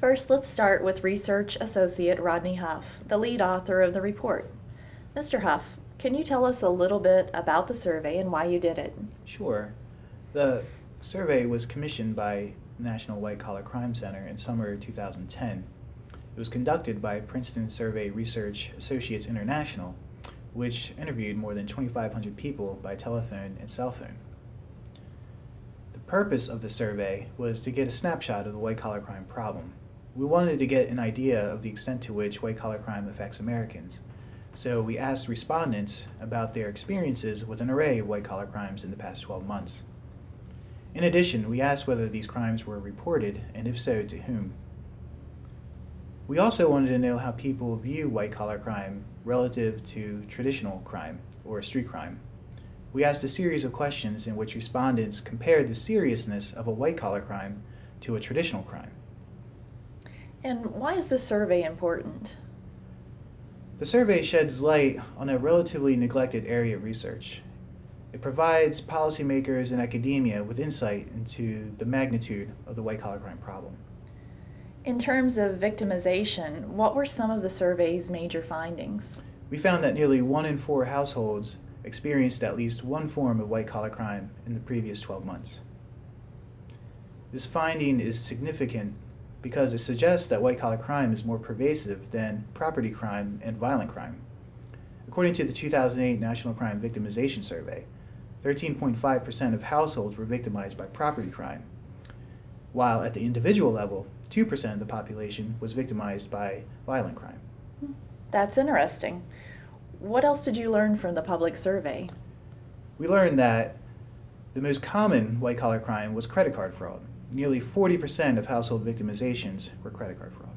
First, let's start with Research Associate Rodney Huff, the lead author of the report. Mr. Huff, can you tell us a little bit about the survey and why you did it? Sure. The survey was commissioned by National White Collar Crime Center in summer 2010. It was conducted by Princeton Survey Research Associates International, which interviewed more than 2,500 people by telephone and cell phone. The purpose of the survey was to get a snapshot of the white-collar crime problem. We wanted to get an idea of the extent to which white-collar crime affects Americans. So we asked respondents about their experiences with an array of white-collar crimes in the past 12 months. In addition, we asked whether these crimes were reported, and if so, to whom. We also wanted to know how people view white-collar crime relative to traditional crime, or street crime. We asked a series of questions in which respondents compared the seriousness of a white-collar crime to a traditional crime. And why is this survey important? The survey sheds light on a relatively neglected area of research. It provides policymakers and academia with insight into the magnitude of the white-collar crime problem. In terms of victimization, what were some of the survey's major findings? We found that nearly 1 in 4 households experienced at least one form of white-collar crime in the previous 12 months. This finding is significant because it suggests that white-collar crime is more pervasive than property crime and violent crime. According to the 2008 National Crime Victimization Survey, 13.5% of households were victimized by property crime, while at the individual level, 2% of the population was victimized by violent crime. That's interesting. What else did you learn from the public survey? We learned that the most common white-collar crime was credit card fraud. Nearly 40% of household victimizations were credit card fraud.